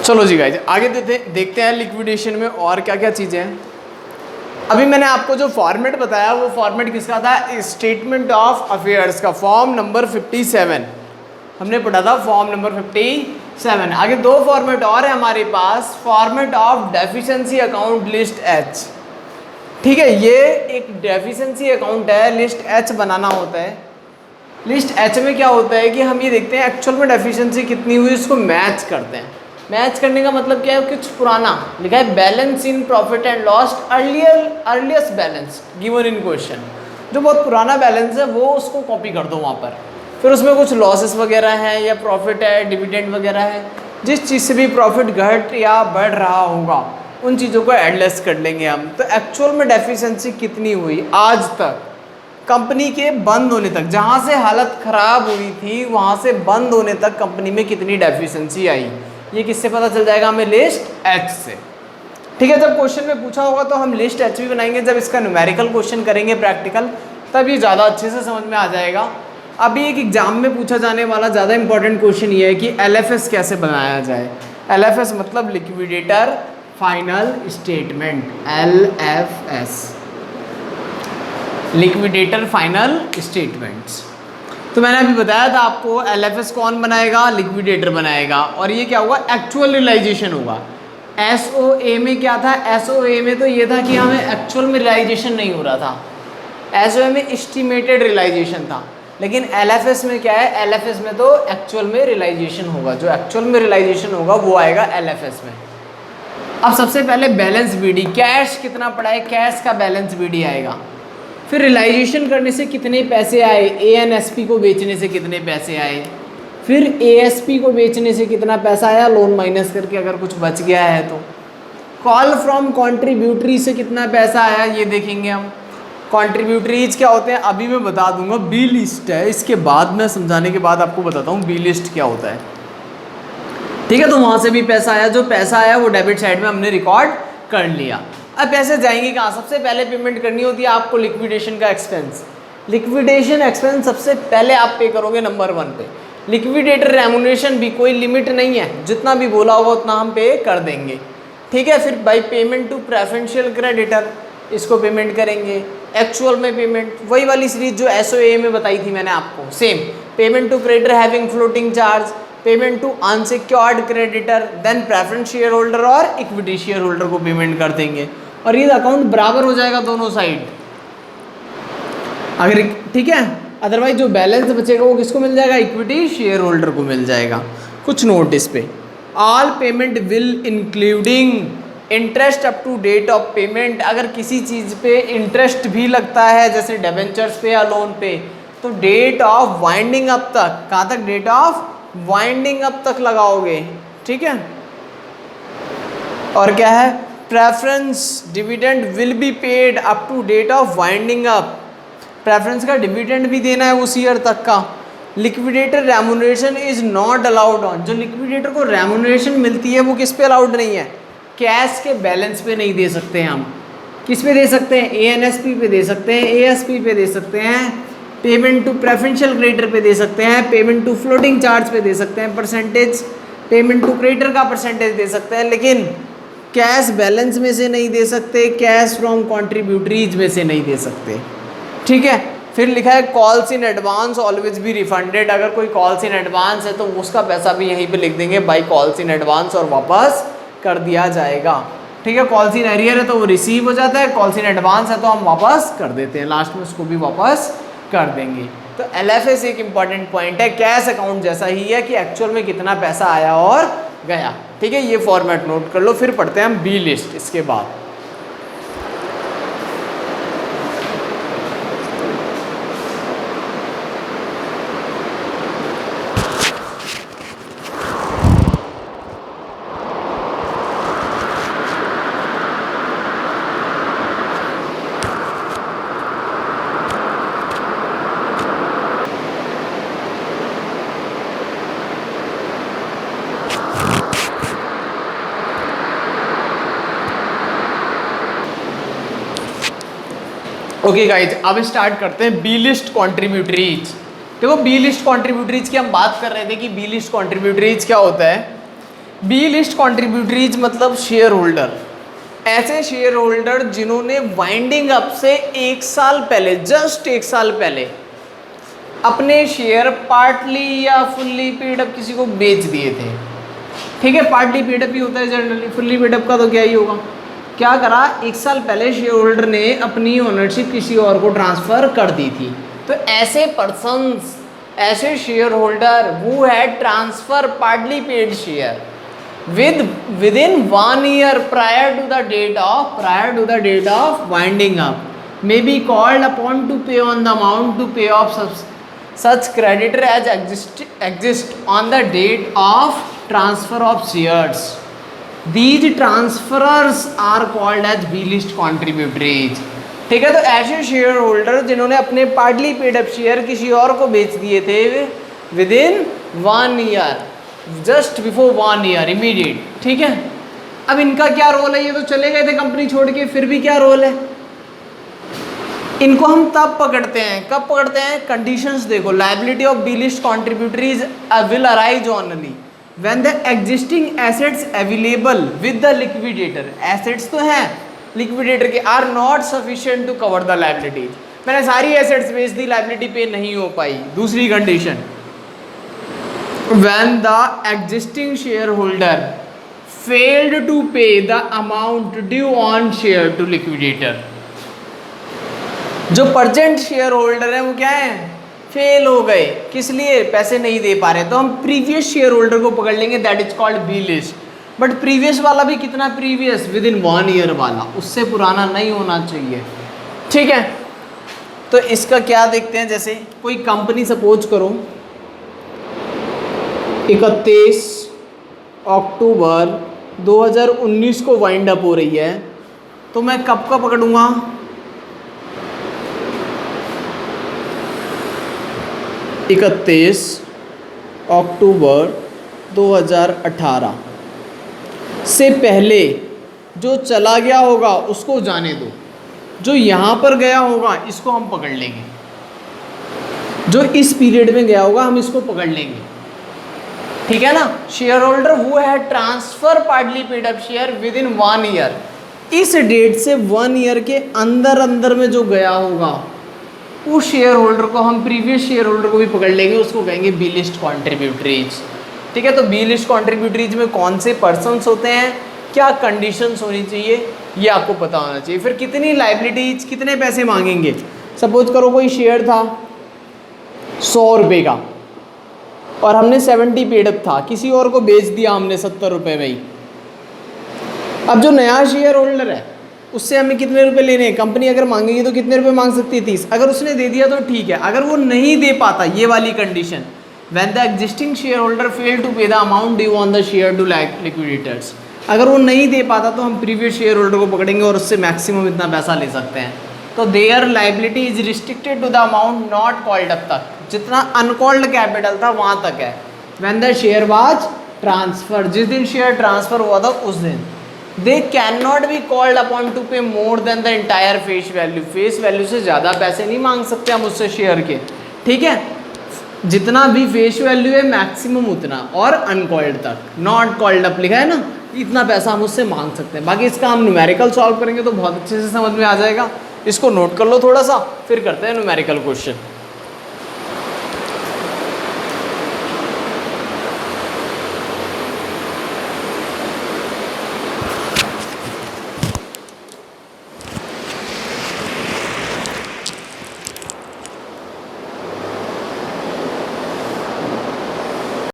चलो जी गाइज आगे देखते हैं लिक्विडेशन में और क्या क्या चीज़ें हैं। अभी मैंने आपको जो फॉर्मेट बताया वो फॉर्मेट किसका था, स्टेटमेंट ऑफ अफेयर्स का, फॉर्म नंबर 57 हमने पढ़ा था, फॉर्म नंबर 57। आगे दो फॉर्मेट और है हमारे पास, format of deficiency account list H. ठीक है, ये एक डेफिशिएंसी अकाउंट है, लिस्ट एच बनाना होता है। लिस्ट एच में क्या होता है कि हम ये देखते हैं एक्चुअल में डेफिशिएंसी कितनी हुई, इसको मैच करते हैं। मैच करने का मतलब क्या है, कुछ पुराना लिखा है balance in profit and loss earliest balance given in question, जो बहुत पुराना बैलेंस है वो उसको कॉपी कर दो वहाँ पर। फिर उसमें कुछ लॉसेस वगैरह हैं या प्रॉफिट है, डिविडेंड वगैरह है, जिस चीज़ से भी प्रॉफिट घट या बढ़ रहा होगा उन चीज़ों को एडलेस कर लेंगे हम। तो एक्चुअल में डेफिशिएंसी कितनी हुई आज तक, कंपनी के बंद होने तक, जहाँ से हालत ख़राब हुई थी वहाँ से बंद होने तक कंपनी में कितनी डेफिशिएंसी आई, ये किससे पता चल जाएगा हमें, लिस्ट एच से। ठीक है, जब क्वेश्चन में पूछा होगा तो हम लिस्ट एच भी बनाएंगे, जब इसका न्यूमेरिकल क्वेश्चन करेंगे प्रैक्टिकल तब ये ज़्यादा अच्छे से समझ में आ जाएगा। अभी एक एग्जाम में पूछा जाने वाला ज़्यादा इंपॉर्टेंट क्वेश्चन ये है कि LFS कैसे बनाया जाए। LFS मतलब liquidator final statement, LFS liquidator final statements. तो मैंने अभी बताया था आपको LFS कौन बनाएगा, लिक्विडेटर बनाएगा, और ये क्या होगा, एक्चुअल रियलाइजेशन होगा। SOA में क्या था, SOA में तो ये था कि हमें एक्चुअल में रियलाइजेशन नहीं हो रहा था, SOA में एस्टिमेटेड रियलाइजेशन था। लेकिन LFS में क्या है, LFS में तो एक्चुअल में रियलाइजेशन होगा, जो एक्चुअल में रियलाइजेशन होगा वो आएगा LFS में। अब सबसे पहले बैलेंस BD, कैश कितना पड़ा है, कैश का बैलेंस BD आएगा। फिर रियलाइजेशन करने से कितने पैसे आए, ANSP को बेचने से कितने पैसे आए, फिर ASP को बेचने से कितना पैसा आया, लोन माइनस करके अगर कुछ बच गया है तो। कॉल फ्रॉम कॉन्ट्रीब्यूटरी से कितना पैसा आया ये देखेंगे हम। कॉन्ट्रीब्यूटरीज क्या होते हैं अभी मैं बता दूंगा, बी लिस्ट है, इसके बाद मैं समझाने के बाद आपको बताता हूँ बी लिस्ट क्या होता है। ठीक है, तो वहाँ से भी पैसा आया, जो पैसा आया वो डेबिट साइड में हमने रिकॉर्ड कर लिया। अब पैसे जाएंगे कहाँ, सबसे पहले पेमेंट करनी होती है आपको लिक्विडेशन का एक्सपेंस। लिक्विडेशन एक्सपेंस सबसे पहले आप पे करोगे नंबर 1 पे। लिक्विडेटर रेम्युनरेशन भी कोई लिमिट नहीं है, जितना भी बोला होगा उतना हम पे कर देंगे। ठीक है, फिर by payment to preferential creditor इसको पेमेंट करेंगे। एक्चुअल में पेमेंट वही वाली सीरीज जो SOA में बताई थी मैंने आपको, same payment to creditor having floating charge, payment to unsecured creditor, then preference share holder और इक्विटी शेयर होल्डर को पेमेंट कर देंगे, और ये अकाउंट बराबर हो जाएगा दोनों साइड अगर, ठीक है। अदरवाइज जो बैलेंस बचेगा वो किसको मिल जाएगा, इक्विटी शेयर होल्डर को मिल जाएगा। कुछ नोट इस पे, all payment will including interest up to date of payment. अगर किसी चीज़ पे इंटरेस्ट भी लगता है जैसे डिबेंचर्स पे या लोन पे, तो डेट ऑफ वाइंडिंग अप तक, कहाँ तक, डेट ऑफ वाइंडिंग अप तक लगाओगे। ठीक है, और क्या है, preference dividend will be paid up to date of winding up, preference का डिविडेंड भी देना है उस ईयर तक का। Liquidator remuneration is not allowed on, जो लिक्विडेटर को रेम्युनरेशन मिलती है वो किस पे अलाउड नहीं है, कैश के बैलेंस पे नहीं दे सकते हैं हम। किस पे दे सकते हैं, ANSP पे दे सकते हैं, ASP पे दे सकते हैं, पेमेंट टू प्रेफरेंशियल क्रेडिटर पे दे सकते हैं, पेमेंट टू फ्लोटिंग चार्ज पे दे सकते हैं परसेंटेज, पेमेंट टू क्रेडिटर का परसेंटेज दे सकते हैं, लेकिन कैश बैलेंस में से नहीं दे सकते, कैश फ्रॉम कॉन्ट्रीब्यूटरीज में से नहीं दे सकते। ठीक है, फिर लिखा है calls in advance always be refunded. अगर कोई कॉल्स इन एडवांस है तो उसका पैसा भी यहीं पे लिख देंगे बाई कॉल्स इन एडवांस और वापस कर दिया जाएगा। ठीक है, कॉल्स इन एरियर है तो वो रिसीव हो जाता है, कॉल्स इन एडवांस है तो हम वापस कर देते हैं, लास्ट में उसको भी वापस कर देंगे। तो LFS एक इंपॉर्टेंट पॉइंट है, कैश अकाउंट जैसा ही है कि एक्चुअल में कितना पैसा आया और गया। ठीक है, ये फॉर्मेट नोट कर लो। फिर पढ़ते हैं हम बी लिस्ट इसके बाद। ओके गाइज, अब स्टार्ट करते हैं बी लिस्ट कॉन्ट्रीब्यूटरीज। देखो बी लिस्ट कॉन्ट्रीब्यूटरीज की हम बात कर रहे थे कि बी लिस्ट कॉन्ट्रीब्यूटरीज क्या होता है। बी लिस्ट कॉन्ट्रीब्यूटरीज मतलब शेयर होल्डर, ऐसे शेयर होल्डर जिन्होंने वाइंडिंग अप से 1 साल पहले, जस्ट 1 साल पहले अपने शेयर पार्टली या फुल्ली पेड अप किसी को बेच दिए थे। ठीक है, पार्टली पेड अप ही होता है जनरली, फुल्ली पेड अप का तो क्या ही होगा। क्या करा, 1 साल पहले शेयर होल्डर ने अपनी ओनरशिप किसी और को ट्रांसफ़र कर दी थी। तो ऐसे पर्सन्स, ऐसे share holder who had transfer partly paid share within 1 year prior to the date of winding up may be called upon to pay on the amount to pay off such creditor as exist on the date of transfer of shares. These transferers are called as B list contributors. ठीक है, तो ऐसे share holder जिन्होंने अपने partly paid up share किसी और को बेच दिए थे within 1 year, just before 1 year, immediate. ठीक है, अब इनका क्या रोल है, ये तो चले गए थे कंपनी छोड़ के, फिर भी क्या रोल है, इनको हम तब पकड़ते हैं, कब पकड़ते हैं, कंडीशंस देखो। Liability of B list contributories will arise only when the existing assets available with the liquidator, assets तो हैं लिक्विडेटर के, are not sufficient to cover the liabilities. मैंने सारी एसेट्स बेच दी, लायबिलिटी पे नहीं हो पाई। दूसरी condition, when the existing shareholder failed to pay the amount due on share to liquidator। जो प्रेजेंट शेयर होल्डर है वो क्या है, फेल हो गए, किस लिए, पैसे नहीं दे पा रहे, तो हम प्रीवियस शेयर होल्डर को पकड़ लेंगे, that is called B list. But previous वाला भी कितना प्रीवियस, विद इन 1 ईयर वाला, उससे पुराना नहीं होना चाहिए। ठीक है, तो इसका क्या देखते हैं, जैसे कोई कंपनी सपोज करो 31 अक्टूबर 2019 को वाइंड अप हो रही है, तो मैं कब का पकड़ूंगा, 31 अक्टूबर 2018 से पहले जो चला गया होगा उसको जाने दो, जो यहाँ पर गया होगा इसको हम पकड़ लेंगे, जो इस पीरियड में गया होगा हम इसको पकड़ लेंगे। ठीक है ना, share holder who had transfer partly paid up share with in 1 year, इस डेट से 1 ईयर के अंदर में जो गया होगा उस शेयर होल्डर को हम प्रीवियस शेयर होल्डर को भी पकड़ लेंगे, उसको कहेंगे बी लिस्ट कॉन्ट्रीब्यूटरीज। ठीक है, तो बी लिस्ट कॉन्ट्रीब्यूटरीज में कौन से पर्सन्स होते हैं, क्या कंडीशंस होनी चाहिए, ये आपको पता होना चाहिए। फिर कितनी लायबिलिटीज, कितने पैसे मांगेंगे। सपोज करो कोई शेयर था 100 रुपये का और हमने 70 पेड अप था, किसी और को बेच दिया हमने 70 रुपये में ही। अब जो नया शेयर होल्डर है उससे हमें कितने रुपए लेने हैं, कंपनी अगर मांगेगी तो कितने रुपए मांग सकती है, 30। अगर उसने दे दिया तो ठीक है, अगर वो नहीं दे पाता, ये वाली condition, when the existing share holder fail to pay the amount due on the share to liquidators, अगर वो नहीं दे पाता तो हम प्रीवियस शेयर होल्डर को पकड़ेंगे और उससे मैक्सिमम इतना पैसा ले सकते हैं। तो their liability is restricted to the amount not called up तक, जितना अनकॉल्ड कैपिटल था वहाँ तक है। When the share was transfer, जिस दिन शेयर ट्रांसफर हुआ था उस दिन। They can not be called upon to pay more than the entire face value, face value से ज़्यादा पैसे नहीं मांग सकते हम उससे शेयर के। ठीक है, जितना भी फेस वैल्यू है मैक्सिमम उतना, और अनकॉल्ड तक, नॉट कॉल्ड अप लिखा है ना, इतना पैसा हम उससे मांग सकते हैं। बाकी इसका हम न्यूमेरिकल सॉल्व करेंगे तो बहुत अच्छे से समझ में आ जाएगा। इसको नोट कर लो थोड़ा सा, फिर करते हैं न्यूमेरिकल क्वेश्चन।